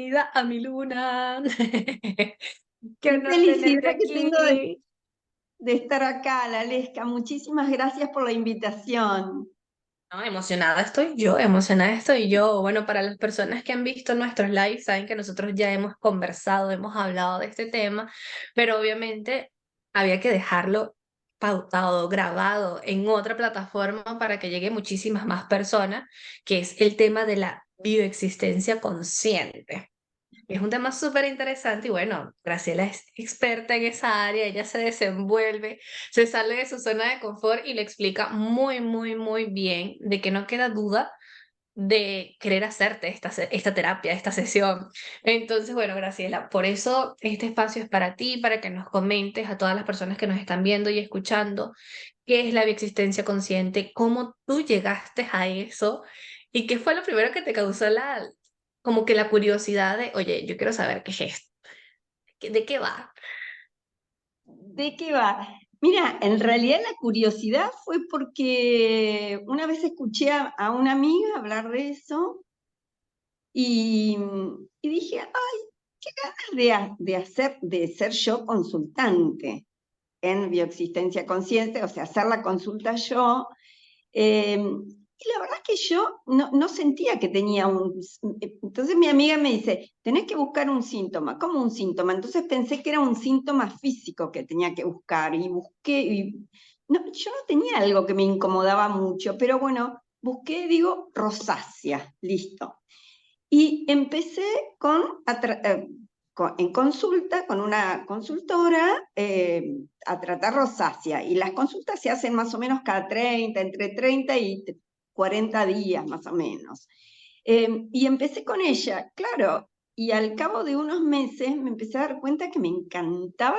bienvenida a mi luna. Qué Qué honor felicidad tenerte que tengo de, aquí. de estar acá, Lalesca. Muchísimas gracias por la invitación. No, emocionada estoy yo. Bueno, para las personas que han visto nuestros lives, saben que nosotros ya hemos conversado, hemos hablado de este tema, pero obviamente había que dejarlo pautado, grabado en otra plataforma para que llegue muchísimas más personas, que es el tema de la bioexistencia consciente. Es un tema súper interesante y bueno, Graciela es experta en esa área, ella se desenvuelve, se sale de su zona de confort y le explica muy, muy, muy bien de que no queda duda de querer hacerte esta terapia, esta sesión. Entonces, bueno, Graciela, por eso este espacio es para ti, para que nos comentes a todas las personas que nos están viendo y escuchando qué es la bioexistencia consciente, cómo tú llegaste a eso y qué fue lo primero que te causó como que la curiosidad de, oye, yo quiero saber qué es esto, de qué va. ¿De qué va? Mira, en realidad la curiosidad fue porque una vez escuché a una amiga hablar de eso y, y dije, ay, qué ganas de ser yo consultante en bioexistencia consciente, o sea, hacer la consulta yo. Y la verdad es que yo no sentía que tenía un... Entonces mi amiga me dice, tenés que buscar un síntoma. ¿Cómo un síntoma? Entonces pensé que era un síntoma físico que tenía que buscar y busqué. No, yo no tenía algo que me incomodaba mucho, pero bueno, busqué, digo, rosácea, listo. Y empecé en consulta con una consultora a tratar rosácea. Y las consultas se hacen más o menos cada 30, entre 30 y 40 días más o menos. Y empecé con ella, claro, y al cabo de unos meses me empecé a dar cuenta que me encantaba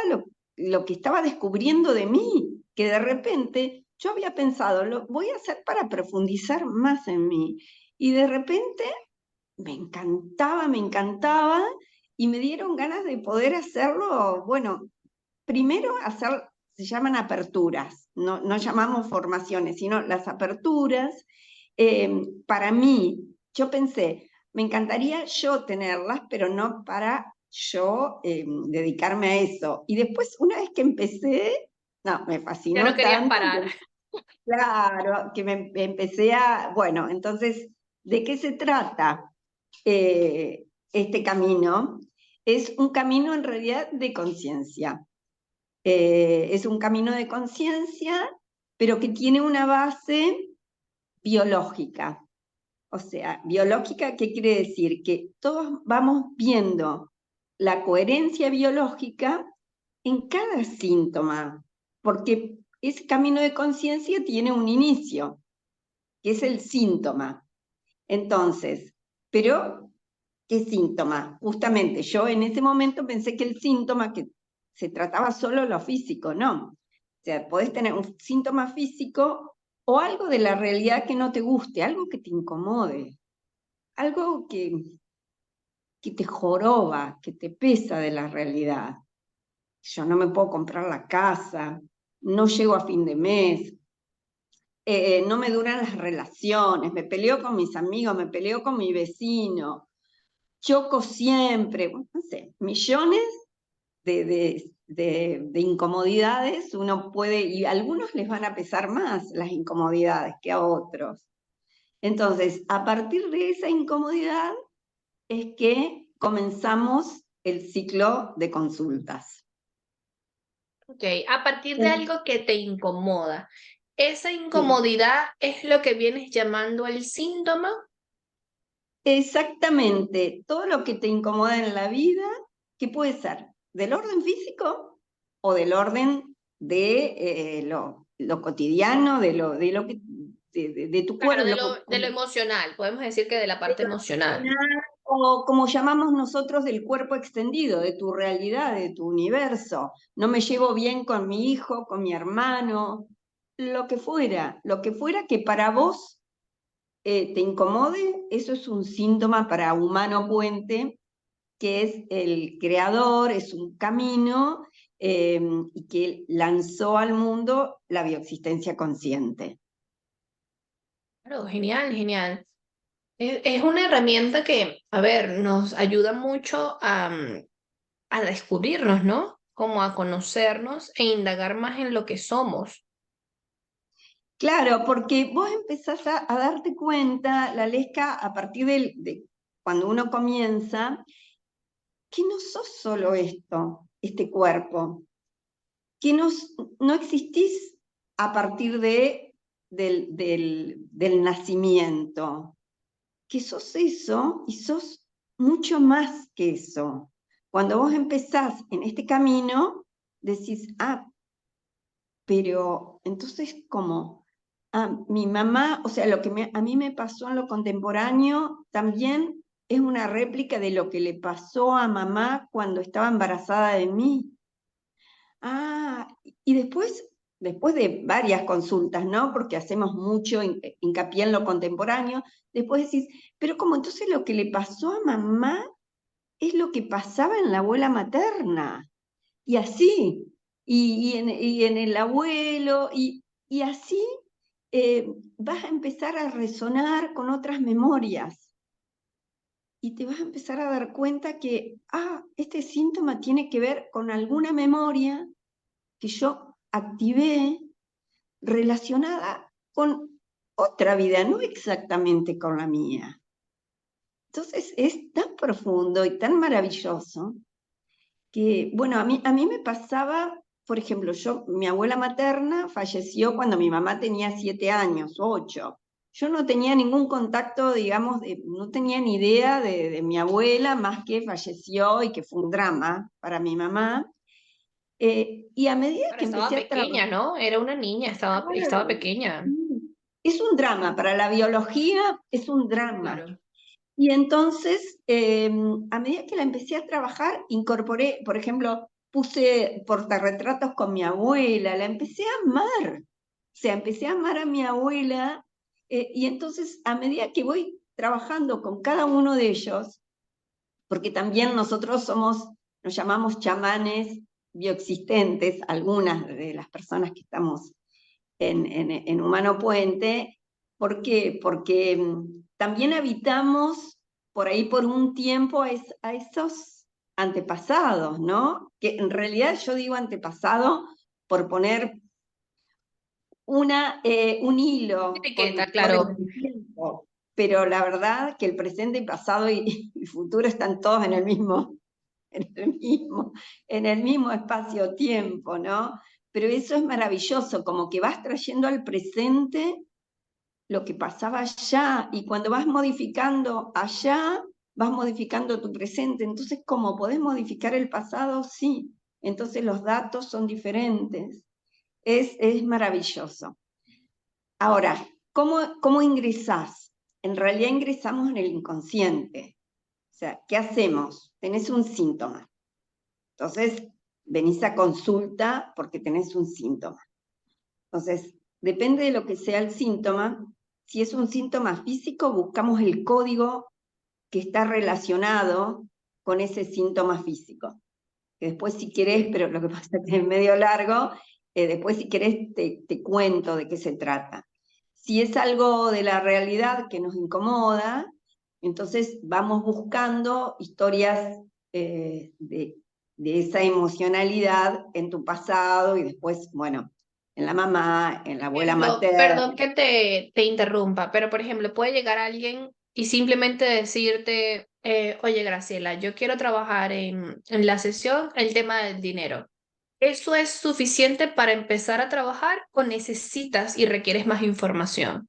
lo que estaba descubriendo de mí, que de repente yo había pensado, lo voy a hacer para profundizar más en mí. Y de repente me encantaba, y me dieron ganas de poder hacerlo, bueno, primero hacer, se llaman aperturas, no llamamos formaciones, sino las aperturas. Para mí, yo pensé, me encantaría yo tenerlas, pero no para yo dedicarme a eso. Y después, una vez que empecé, no, me Ya no fascinó querías tanto, parar. claro, que empecé a, bueno, entonces, ¿de qué se trata? Este camino, es un camino en realidad de conciencia. Es un camino de conciencia, pero que tiene una base biológica. O sea, biológica, ¿qué quiere decir? Que todos vamos viendo la coherencia biológica en cada síntoma, porque ese camino de conciencia tiene un inicio, que es el síntoma. Entonces, pero ¿qué síntoma? Justamente yo en ese momento pensé que el síntoma, que se trataba solo de lo físico, no. O sea, podés tener un síntoma físico o algo de la realidad que no te guste, algo que te incomode, algo que te joroba, que te pesa de la realidad. Yo no me puedo comprar la casa, no llego a fin de mes, no me duran las relaciones, me peleo con mis amigos, me peleo con mi vecino, choco siempre, bueno, no sé, millones de incomodidades uno puede, y a algunos les van a pesar más las incomodidades que a otros. Entonces, a partir de esa incomodidad es que comenzamos el ciclo de consultas. Ok, a partir de algo que te incomoda, ¿esa Sí, incomodidad es lo que vienes llamando el síntoma? exactamente, todo lo que te incomoda en la vida, que puede ser del orden físico o del orden de lo cotidiano, de tu Claro, cuerpo, de lo emocional, podemos decir que de la de parte lo emocional. emocional, o como llamamos nosotros, del cuerpo extendido, de tu realidad, de tu universo. No me llevo bien con mi hijo, con mi hermano, lo que fuera que para vos te incomode, eso es un síntoma para Humano Puente, que es el creador, es un camino y que lanzó al mundo la bioexistencia consciente. Claro, genial, genial. Es una herramienta que, a ver, nos ayuda mucho a descubrirnos, ¿no? Como a conocernos e indagar más en lo que somos. Claro, porque vos empezás a darte cuenta, la Lesca, a partir de cuando uno comienza, que no sos solo esto, este cuerpo, que no existís a partir del nacimiento, que sos eso y sos mucho más que eso. Cuando vos empezás en este camino, decís, pero entonces, ¿cómo? Mi mamá, o sea, lo que a mí me pasó en lo contemporáneo también es una réplica de lo que le pasó a mamá cuando estaba embarazada de mí. Y después de varias consultas, ¿no? Porque hacemos mucho hincapié en lo contemporáneo, después decís, pero como entonces lo que le pasó a mamá es lo que pasaba en la abuela materna, y así, y en el abuelo, y así vas a empezar a resonar con otras memorias y te vas a empezar a dar cuenta que, este síntoma tiene que ver con alguna memoria que yo activé relacionada con otra vida, no exactamente con la mía. Entonces es tan profundo y tan maravilloso que, bueno, a mí me pasaba, por ejemplo, mi abuela materna falleció cuando mi mamá tenía 7 años, 8. Yo no tenía ningún contacto, digamos, no tenía ni idea de mi abuela, más que falleció y que fue un drama para mi mamá. Y a medida Pero que estaba empecé a trabajar, pequeña, ¿no? Era una niña, estaba pequeña. es un drama, para la biología es un drama. Claro. Y entonces, a medida que la empecé a trabajar, incorporé, por ejemplo, puse portarretratos con mi abuela, la empecé a amar. O sea, empecé a amar a mi abuela, y entonces, a medida que voy trabajando con cada uno de ellos, porque también nosotros nos llamamos chamanes bioexistentes, algunas de las personas que estamos en Humano Puente. ¿Por qué? Porque también habitamos por ahí por un tiempo a esos antepasados, ¿no? Que en realidad yo digo antepasado por poner un hilo Etiqueta, con claro. el tiempo, pero la verdad que el presente y pasado y futuro están todos en el mismo, en el mismo espacio-tiempo, ¿no? Pero eso es maravilloso, como que vas trayendo al presente lo que pasaba allá, y cuando vas modificando allá, vas modificando tu presente. Entonces, como podés modificar el pasado, sí. Entonces los datos son diferentes. Es maravilloso. Ahora, ¿cómo ingresás? En realidad ingresamos en el inconsciente. O sea, ¿qué hacemos? Tenés un síntoma. Entonces, venís a consulta porque tenés un síntoma. Entonces, depende de lo que sea el síntoma. Si es un síntoma físico, buscamos el código que está relacionado con ese síntoma físico. Que después si querés, pero lo que pasa es que es medio largo, después si querés te cuento de qué se trata. Si es algo de la realidad que nos incomoda, entonces vamos buscando historias de esa emocionalidad en tu pasado y después, bueno, en la mamá, en la abuela Ejemplo, materna. perdón que te interrumpa, pero por ejemplo, puede llegar alguien y simplemente decirte, oye, Graciela, yo quiero trabajar en la sesión el tema del dinero. ¿Eso es suficiente para empezar a trabajar o necesitas y requieres más información?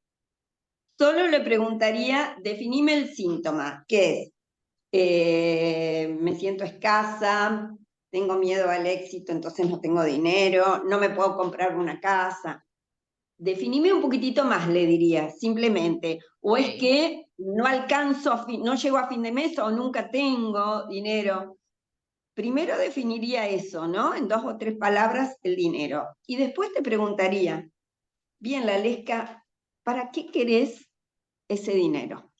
Solo le preguntaría, definime el síntoma, ¿qué es? Me siento escasa, tengo miedo al éxito, entonces no tengo dinero, no me puedo comprar una casa. Definime un poquitito más, le diría, simplemente. O es Ok. que no alcanzo, no llego a fin de mes o nunca tengo dinero. Primero definiría eso, ¿no? En 2 o 3 palabras, el dinero. Y después te preguntaría, bien, la Lesca, ¿para qué querés ese dinero?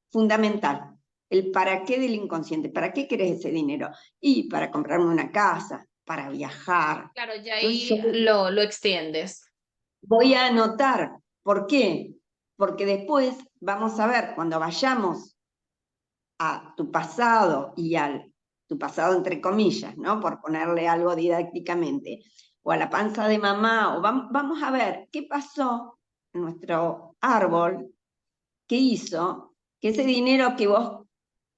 Fundamental, el para qué del inconsciente. ¿Para qué querés ese dinero? Y para comprarme una casa, para viajar. Claro, ya Entonces yo ahí lo extiendes. voy a anotar. ¿Por qué? Porque después vamos a ver, cuando vayamos a tu pasado y al tu pasado entre comillas, ¿no? Por ponerle algo didácticamente, o a la panza de mamá, o vamos a ver qué pasó en nuestro árbol, qué hizo, que ese dinero que vos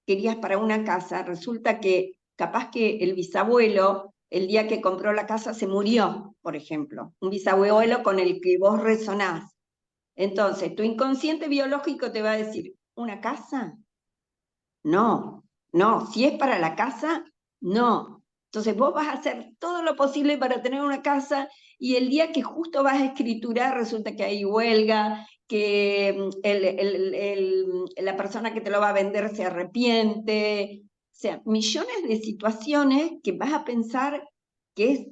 querías para una casa, resulta que capaz que el bisabuelo, el día que compró la casa, se murió, por ejemplo, un bisabuelo con el que vos resonás. Entonces, tu inconsciente biológico te va a decir, ¿una casa? No, no, si es para la casa, no. Entonces vos vas a hacer todo lo posible para tener una casa y el día que justo vas a escriturar resulta que hay huelga, que la persona que te lo va a vender se arrepiente. O sea, millones de situaciones que vas a pensar que es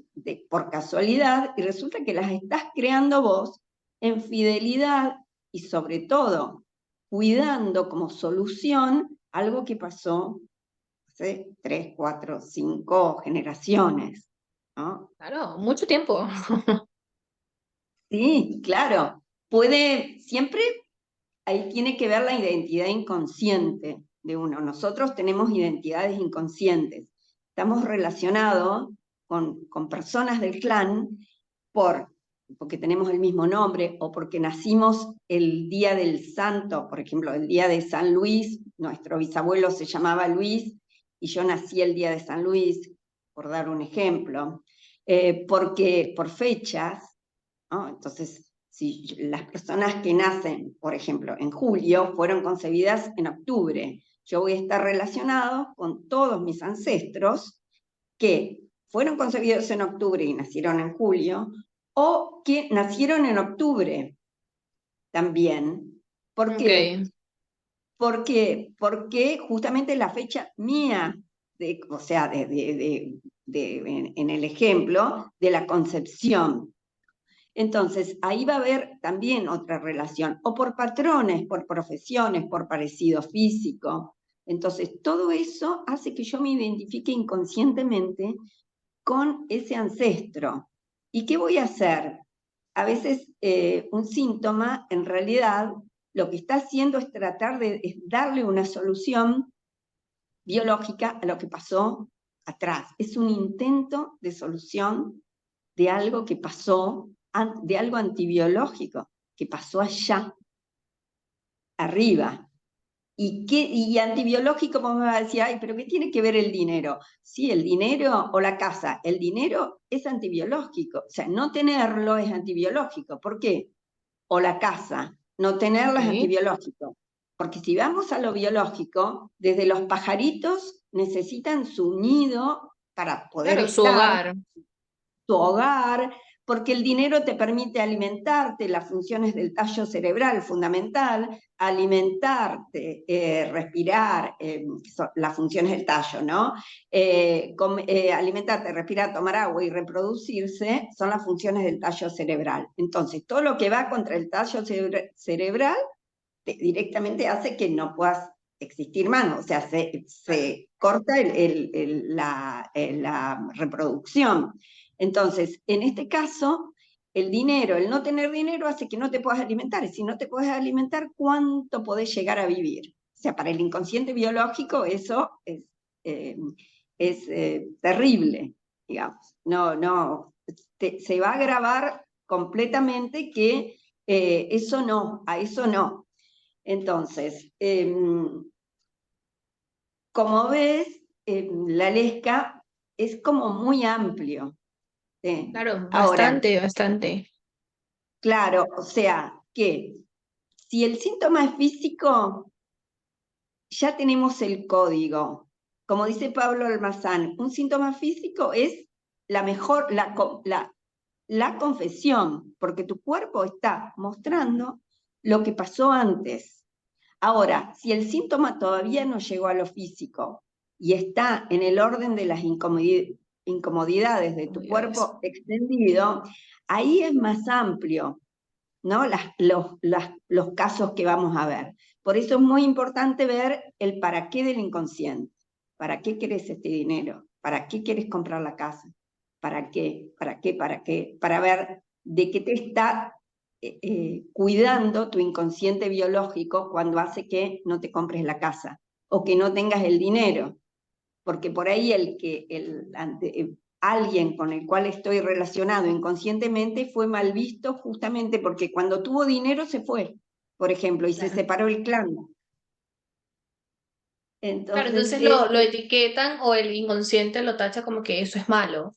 por casualidad y resulta que las estás creando vos en fidelidad y sobre todo cuidando como solución algo que pasó hace 3, 4, 5 generaciones, ¿no? Claro, mucho tiempo. Sí, claro. Puede, siempre ahí tiene que ver la identidad inconsciente de uno. Nosotros tenemos identidades inconscientes. Estamos relacionados con personas del clan porque tenemos el mismo nombre o porque nacimos el día del santo, por ejemplo, el día de San Luis, nuestro bisabuelo se llamaba Luis y yo nací el día de San Luis, por dar un ejemplo, porque por fechas, ¿no? Entonces, si las personas que nacen, por ejemplo, en julio, fueron concebidas en octubre, yo voy a estar relacionado con todos mis ancestros que fueron concebidos en octubre y nacieron en julio, o que nacieron en octubre también. ¿Por Ok, qué? Porque justamente la fecha mía, o sea, en el ejemplo, de la concepción. Entonces, ahí va a haber también otra relación, o por patrones, por profesiones, por parecido físico. Entonces, todo eso hace que yo me identifique inconscientemente con ese ancestro. ¿Y qué voy a hacer? A veces un síntoma, en realidad, lo que está haciendo es tratar de darle una solución biológica a lo que pasó atrás. Es un intento de solución de algo que pasó, de algo antibiológico, que pasó allá, arriba. Y antibiológico, como me va a decir, ay, pero ¿qué tiene que ver el dinero? Sí, el dinero o la casa, el dinero es antibiológico, o sea, no tenerlo es antibiológico. ¿Por qué? O la casa, no tenerla es ok. antibiológico. Porque si vamos a lo biológico, desde los pajaritos necesitan su nido para poder Claro, su estar, hogar. tu hogar, porque el dinero te permite alimentarte, las funciones del tallo cerebral fundamental, alimentarte, respirar, son las funciones del tallo, ¿no? Alimentarte, respirar, tomar agua y reproducirse son las funciones del tallo cerebral. Entonces, todo lo que va contra el tallo cerebral directamente hace que no puedas existir más, o sea, se corta la reproducción. Entonces, en este caso, el dinero, el no tener dinero hace que no te puedas alimentar, y si no te puedes alimentar, ¿cuánto podés llegar a vivir? O sea, para el inconsciente biológico eso es terrible, digamos. No, no, se va a grabar completamente que eso no, a eso no. Entonces, como ves, la LESCA es como muy amplio. Claro, Ahora, bastante, bastante. claro, o sea, que si el síntoma es físico, ya tenemos el código. Como dice Pablo Almazán, un síntoma físico es la mejor, la confesión, porque tu cuerpo está mostrando lo que pasó antes. Ahora, si el síntoma todavía no llegó a lo físico y está en el orden de las incomodidades de tu Comodidades. cuerpo extendido, ahí es más amplio, ¿no? Los casos que vamos a ver. Por eso es muy importante ver el para qué del inconsciente. ¿Para qué querés este dinero? ¿Para qué quieres comprar la casa? ¿Para qué? ¿Para qué? ¿Para qué? Para ver de qué te está cuidando tu inconsciente biológico cuando hace que no te compres la casa o que no tengas el dinero, porque por ahí alguien con el cual estoy relacionado inconscientemente fue mal visto justamente porque cuando tuvo dinero se fue, por ejemplo, y se Claro. separó el clan. Claro, Entonces entonces es lo etiquetan o el inconsciente lo tacha como que eso es malo.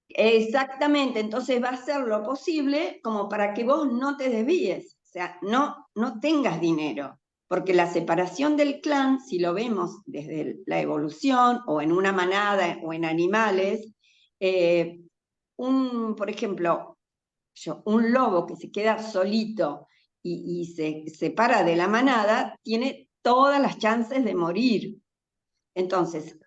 exactamente, entonces va a hacer lo posible como para que vos no te desvíes, o sea, no tengas dinero, porque la separación del clan, si lo vemos desde la evolución o en una manada o en animales, eh, por ejemplo, un lobo que se queda solito y se separa de la manada, tiene todas las chances de morir. Entonces,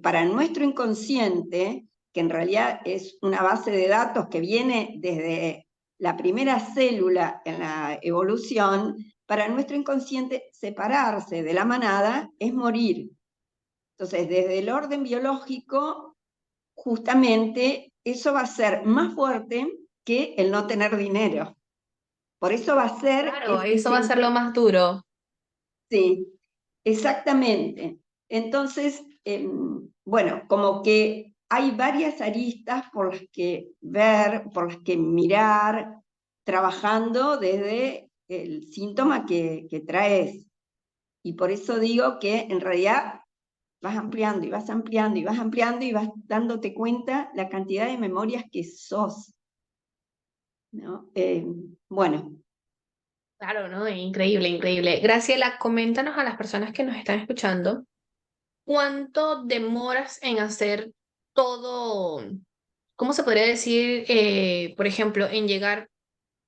para nuestro inconsciente, que en realidad es una base de datos que viene desde la primera célula en la evolución, para nuestro inconsciente separarse de la manada es morir. Entonces, desde el orden biológico, justamente eso va a ser más fuerte que el no tener dinero. Por eso va a ser Claro, eso ese va a ser lo más duro. sí, exactamente. Entonces, bueno, como que hay varias aristas por las que ver, por las que mirar, trabajando desde el síntoma que traes. Y por eso digo que en realidad vas ampliando y vas ampliando y vas ampliando y vas dándote cuenta la cantidad de memorias que sos, ¿no? Bueno, Claro, ¿no? Increíble, increíble. Graciela, coméntanos a las personas que nos están escuchando, ¿cuánto demoras en hacer todo? ¿Cómo se podría decir, por ejemplo, en llegar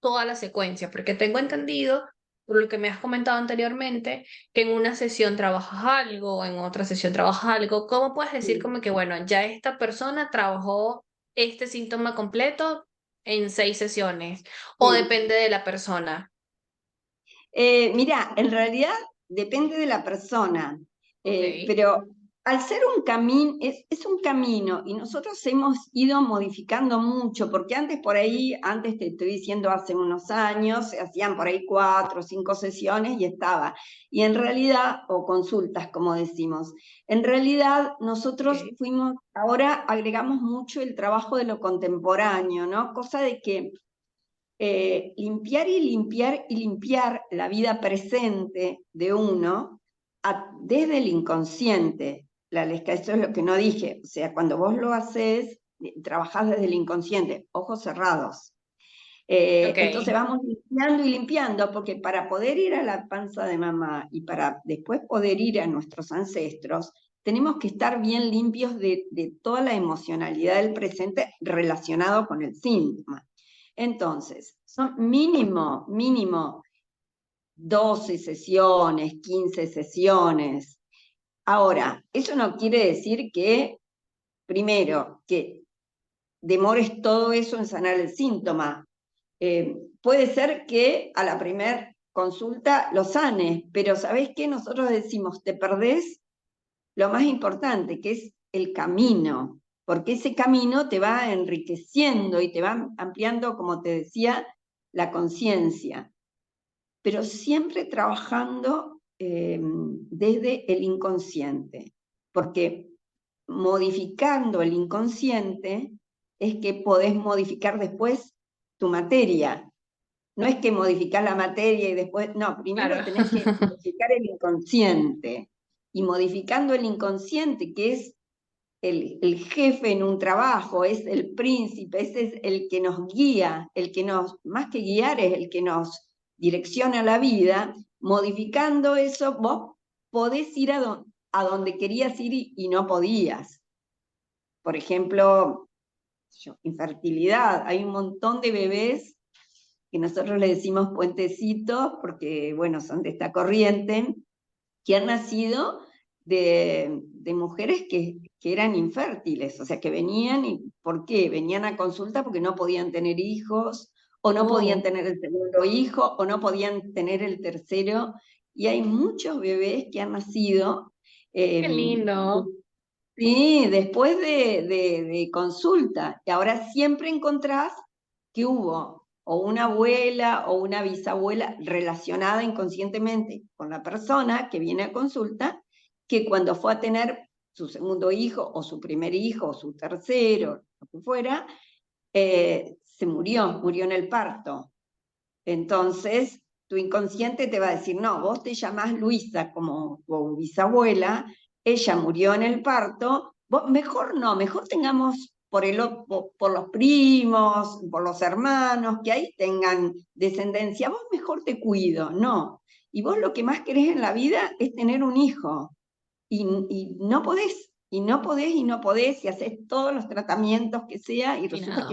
toda la secuencia? Porque tengo entendido, por lo que me has comentado anteriormente, que en una sesión trabajas algo, en otra sesión trabajas algo. ¿Cómo puedes decir sí, como que, bueno, ya esta persona trabajó este síntoma completo en 6 sesiones? ¿O sí. depende de la persona? Mira, en realidad depende de la persona, Ok, pero al ser un camino, es un camino y nosotros hemos ido modificando mucho, porque antes por ahí, antes te estoy diciendo hace unos años, se hacían por ahí 4 o 5 sesiones y estaba. Y en realidad, o consultas como decimos, en realidad nosotros ok. fuimos, ahora agregamos mucho el trabajo de lo contemporáneo, ¿no? Cosa de que limpiar y limpiar y limpiar la vida presente de uno desde el inconsciente. Lesca, eso es lo que no dije. O sea, cuando vos lo haces, trabajás desde el inconsciente, ojos cerrados. Ok, Entonces vamos limpiando y limpiando, porque para poder ir a la panza de mamá y para después poder ir a nuestros ancestros, tenemos que estar bien limpios de toda la emocionalidad del presente relacionado con el síntoma. Entonces, son mínimo 12 sesiones, 15 sesiones. Ahora, eso no quiere decir que, primero, que demores todo eso en sanar el síntoma. Puede ser que a la primer consulta lo sanes, pero ¿sabés qué? Nosotros decimos, te perdés lo más importante, que es el camino, porque ese camino te va enriqueciendo y te va ampliando, como te decía, la conciencia, pero siempre trabajando desde el inconsciente, porque modificando el inconsciente es que podés modificar después tu materia. No es que modificar la materia y después, no, primero claro. tenés que modificar el inconsciente. Y modificando el inconsciente, que es el jefe en un trabajo, es el príncipe, ese es el que nos guía, el que nos, más que guiar, es el que nos direcciona la vida. Modificando eso, vos podés ir a donde querías ir y no podías. Por ejemplo, infertilidad. Hay un montón de bebés que nosotros le decimos puentecitos, porque, bueno, son de esta corriente, que han nacido de mujeres que eran infértiles, o sea, que venían y ¿por qué? Venían a consulta porque no podían tener hijos, o no podían Oh, tener el segundo hijo, o no podían tener el tercero, y hay muchos bebés que han nacido qué eh, lindo. sí, después de consulta, y ahora siempre encontrás que hubo o una abuela o una bisabuela relacionada inconscientemente con la persona que viene a consulta, que cuando fue a tener su segundo hijo o su primer hijo o su tercero, lo que fuera, se murió en el parto. Entonces, tu inconsciente te va a decir, no, vos te llamás Luisa como tu bisabuela, ella murió en el parto, vos, mejor no, mejor tengamos por los primos, por los hermanos, que ahí tengan descendencia, vos mejor te cuido, no. Y vos lo que más querés en la vida es tener un hijo, y no podés, y no podés, y no podés, y haces todos los tratamientos que sea, y Y resulta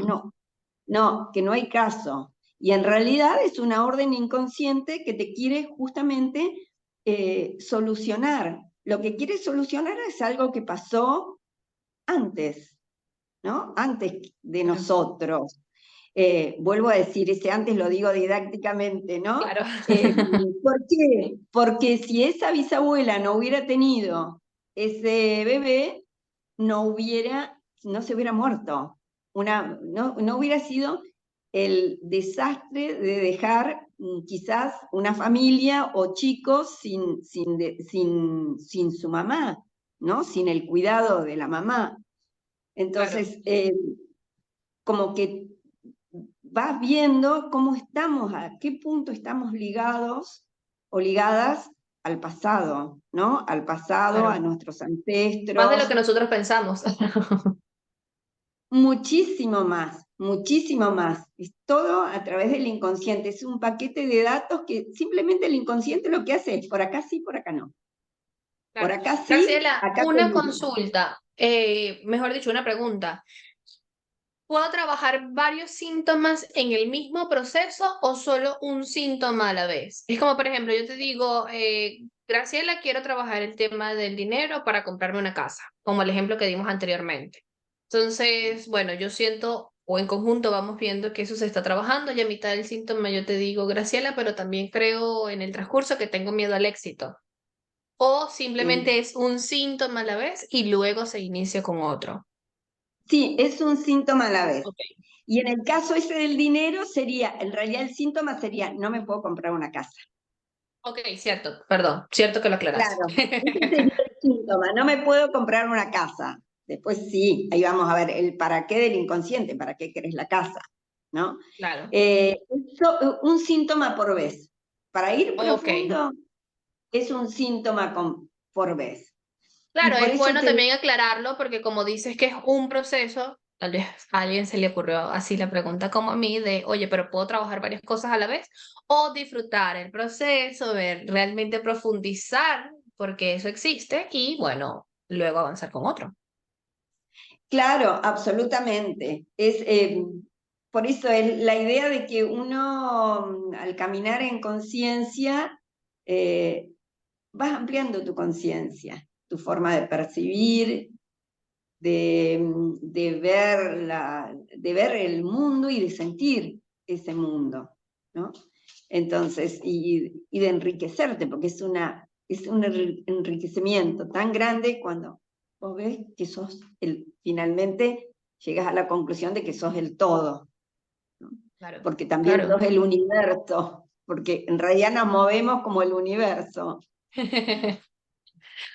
nada. que no hay caso. Y en realidad es una orden inconsciente que te quiere justamente solucionar. Lo que quiere solucionar es algo que pasó antes, ¿no? Antes de Claro, nosotros. Vuelvo a decir, ese antes lo digo didácticamente, ¿no? claro. ¿Por qué? Porque si esa bisabuela no hubiera tenido ese bebé, no se hubiera muerto. No hubiera sido el desastre de dejar quizás una familia o chicos sin su mamá, ¿no? Sin el cuidado de la mamá. Claro. Entonces, como que vas viendo cómo estamos, a qué punto estamos ligados o ligadas al pasado, ¿no? Al pasado, a Claro. nuestros Más de lo ancestros, que nosotros pensamos. muchísimo más, muchísimo más. Es todo a través del inconsciente, es un paquete de datos que simplemente el inconsciente lo que hace es por acá sí, por acá no. Por Claro. acá sí, Graciela, acá una conmigo. consulta, mejor dicho, una pregunta. ¿Puedo trabajar varios síntomas en el mismo proceso o solo un síntoma a la vez? Es como, por ejemplo, yo te digo, Graciela, quiero trabajar el tema del dinero para comprarme una casa, como el ejemplo que dimos anteriormente. Entonces, bueno, yo siento, o en conjunto vamos viendo que eso se está trabajando, y a mitad del síntoma yo te digo, Graciela, pero también creo en el transcurso que tengo miedo al éxito. O Sí. simplemente es un síntoma a la vez y luego se inicia con otro. Sí, es un síntoma a la vez. Ok. Y en el caso ese del dinero sería, en realidad el síntoma sería, no me puedo comprar una casa. Ok, cierto, perdón, cierto que lo aclaraste. Claro, ese sería el síntoma, no me puedo comprar una casa. Después sí, ahí vamos a ver el para qué del inconsciente, para qué querés la casa, ¿no? Claro, Un síntoma por vez. Para ir ok. profundo es un síntoma por vez. Y Claro, por es eso bueno te... también aclararlo porque como dices que es un proceso, tal vez a alguien se le ocurrió así la pregunta como a mí de, oye, pero ¿puedo trabajar varias cosas a la vez? O disfrutar el proceso, ver, realmente profundizar porque eso existe y bueno, luego avanzar con otro. Claro, absolutamente. Por eso es la idea de que uno, al caminar en conciencia, eh, vas ampliando tu conciencia, tu forma de percibir, de ver el mundo y de sentir ese mundo, ¿no? Entonces, y de enriquecerte, porque es un enriquecimiento tan grande cuando vos ves que finalmente llegas a la conclusión de que sos el todo, ¿no? Claro, Porque también claro. sos el universo, porque en realidad nos movemos como el universo.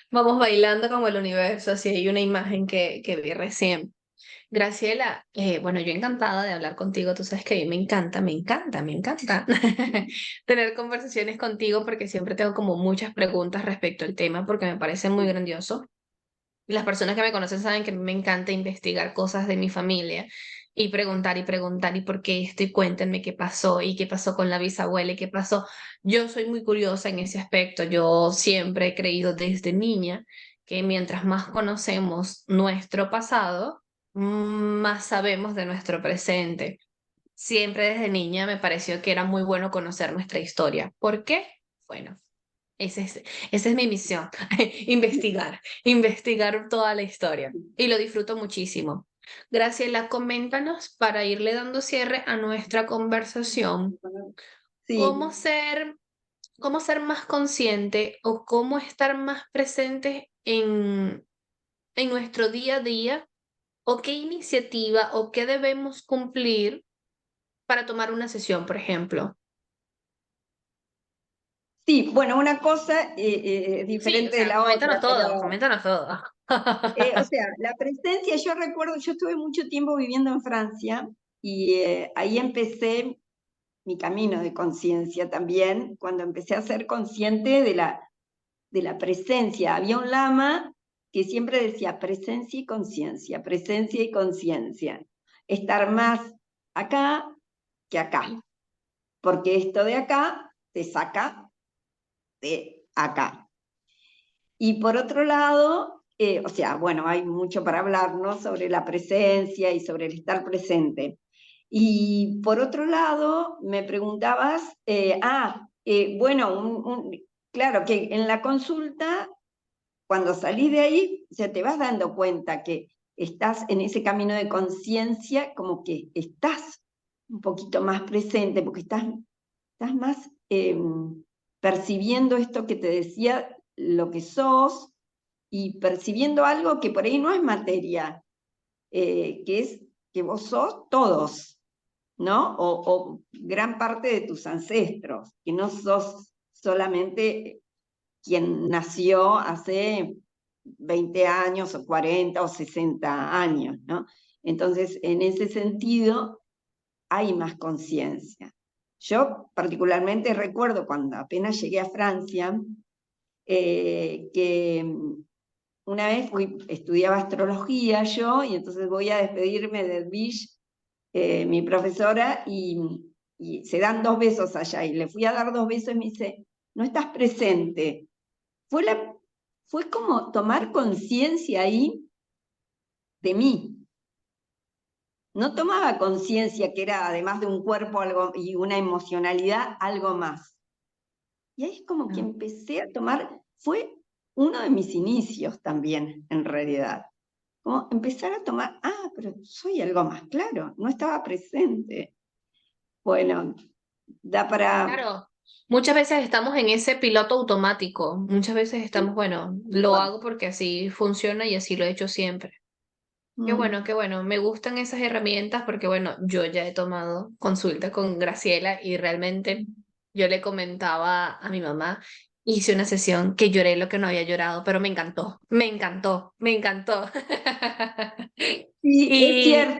Vamos bailando como el universo, así hay una imagen que vi recién. Graciela, bueno, yo encantada de hablar contigo, tú sabes que a mí me encanta tener conversaciones contigo porque siempre tengo como muchas preguntas respecto al tema porque me parece muy grandioso. Las personas que me conocen saben que a mí me encanta investigar cosas de mi familia y preguntar y por qué esto y cuéntenme qué pasó con la bisabuela y qué pasó. Yo soy muy curiosa en ese aspecto. Yo siempre he creído desde niña que mientras más conocemos nuestro pasado, más sabemos de nuestro presente. Siempre desde niña me pareció que era muy bueno conocer nuestra historia. ¿Por qué? Bueno. Esa es mi misión, investigar toda la historia. Y lo disfruto muchísimo. Graciela, coméntanos para irle dando cierre a nuestra conversación, Sí. cómo ser, cómo ser más consciente o cómo estar más presente en nuestro día a día o qué iniciativa o qué debemos cumplir para tomar una sesión, por ejemplo? Sí, bueno, una cosa Sí, o diferente de sea, la otra, pero coméntanos todo. o sea, la presencia, yo recuerdo, yo estuve mucho tiempo viviendo en Francia y ahí empecé mi camino de conciencia también, cuando empecé a ser consciente de la presencia. Había un lama que siempre decía presencia y conciencia. Estar más acá que acá, porque esto de acá te saca de acá. Y por otro lado, o sea, bueno, hay mucho para hablar, ¿no? Sobre la presencia y sobre el estar presente. Y por otro lado, me preguntabas, bueno, claro, que en la consulta, cuando salís de ahí, ya te vas dando cuenta que estás en ese camino de conciencia, como que estás un poquito más presente, porque estás más percibiendo esto que te decía, lo que sos, y percibiendo algo que por ahí no es materia, que es que vos sos todos, ¿no? O gran parte de tus ancestros, que no sos solamente quien nació hace 20 años o 40 o 60 años, ¿no? Entonces, en ese sentido, hay más conciencia. Yo particularmente recuerdo cuando apenas llegué a Francia, que una vez estudiaba astrología yo, y entonces voy a despedirme de Edwige, mi profesora, y se dan 2 besos allá, y le fui a dar 2 besos y me dice, no estás presente. Fue, fue como tomar conciencia ahí de mí. No tomaba conciencia que era, además de un cuerpo algo, y una emocionalidad, algo más. Y ahí es como que empecé a tomar, fue uno de mis inicios también, en realidad. Como empezar a tomar, pero soy algo más, claro, no estaba presente. Bueno, da para... Claro, muchas veces estamos en ese piloto automático, muchas veces estamos, bueno, lo hago porque así funciona y así lo he hecho siempre. Mm. Qué bueno, me gustan esas herramientas porque, bueno, yo ya he tomado consulta con Graciela y realmente yo le comentaba a mi mamá, hice una sesión que lloré lo que no había llorado, pero me encantó, me encantó, me encantó. Sí, Y, es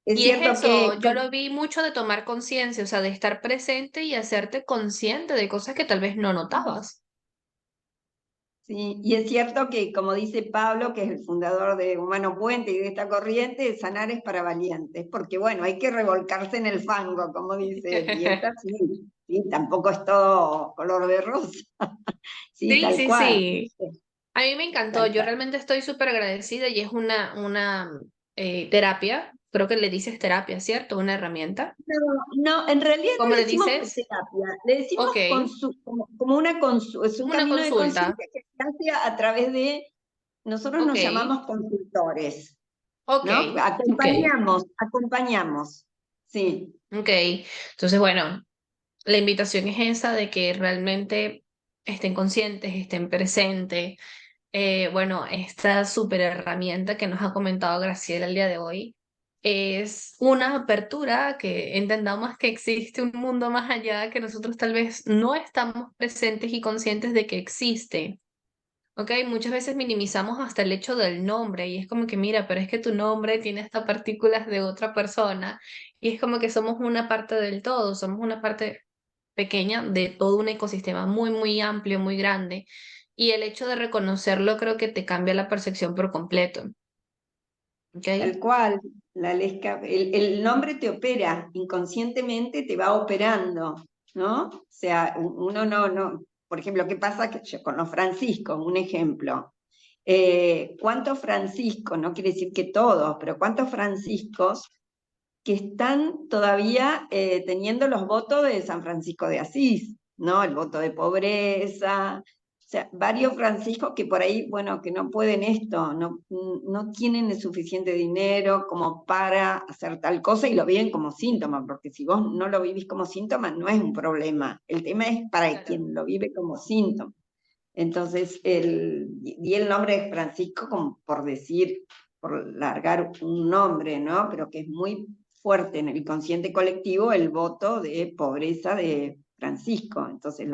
y es cierto que eso, yo lo vi mucho de tomar conciencia, o sea, de estar presente y hacerte consciente de cosas que tal vez no notabas. sí, y es cierto que, como dice Pablo, que es el fundador de Humano Puente y de esta corriente, sanar es para valientes, porque bueno, hay que revolcarse en el fango, como dice él, y es así, sí, tampoco es todo color de rosa, sí, Sí, tal sí, cual, sí. A mí me encantó, tal yo cual. realmente estoy súper agradecida y es una terapia, creo que le dices terapia, ¿cierto? Una herramienta. No, no, en realidad no ¿Cómo le le decimos dices? terapia, le decimos Ok, como una es un una camino de consulta. conciencia que se hace a través de, nosotros Ok, nos llamamos consultores, ok, ¿no? ok, Acompañamos, sí. ok. Entonces, bueno, la invitación es esa de que realmente estén conscientes, estén presentes. Bueno, esta súper herramienta que nos ha comentado Graciela el día de hoy es una apertura a que entendamos que existe un mundo más allá que nosotros tal vez no estamos presentes y conscientes de que existe. ¿Ok? Muchas veces minimizamos hasta el hecho del nombre y es como que, mira, pero es que tu nombre tiene estas partículas de otra persona y es como que somos una parte del todo, somos una parte pequeña de todo un ecosistema muy, muy amplio, muy grande. Y el hecho de reconocerlo creo que te cambia la percepción por completo. ¿Ok? Tal cual, el nombre te opera, inconscientemente te va operando, ¿no? O sea, uno no, por ejemplo, ¿qué pasa con los franciscos? Un ejemplo. ¿Cuántos franciscos, no quiere decir que todos, pero cuántos franciscos que están todavía teniendo los votos de San Francisco de Asís, ¿no? El voto de pobreza, o sea, varios franciscos que por ahí, bueno, que no pueden esto, no tienen el suficiente dinero como para hacer tal cosa y lo viven como síntoma, porque si vos no lo vivís como síntoma, no es un problema. El tema es para Claro. quien lo vive como síntoma. Entonces, di el nombre de Francisco como por decir, por largar un nombre, ¿no? Pero que es muy fuerte en el consciente colectivo el voto de pobreza de Francisco, entonces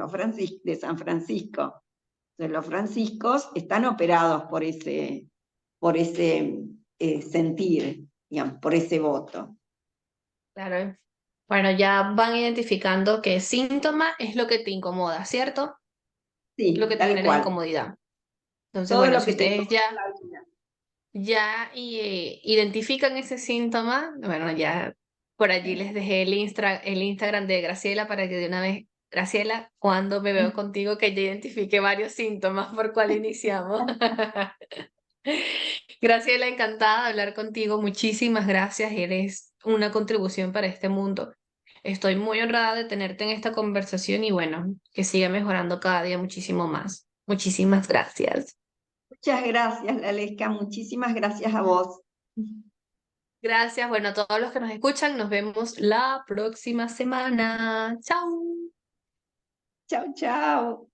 de San Francisco. Entonces los franciscos están operados por ese sentir, digamos, por ese voto. Claro. Bueno, ya van identificando qué síntoma es lo que te incomoda, ¿cierto? Lo Sí, que te tal genera cual. incomodidad. Entonces, Todo bueno, lo si que te ustedes toca la vida. ya identifican ese síntoma, bueno, ya por allí les dejé el Instagram de Graciela para que de una vez, Graciela, cuando me veo contigo, que ya identifique varios síntomas por cuál iniciamos. Graciela, encantada de hablar contigo. Muchísimas gracias. Eres una contribución para este mundo. Estoy muy honrada de tenerte en esta conversación y bueno, que siga mejorando cada día muchísimo más. Muchísimas gracias. Muchas gracias, Lalesca, muchísimas gracias a vos. Gracias. Bueno, a todos los que nos escuchan, nos vemos la próxima semana. Chao. Chao, chao.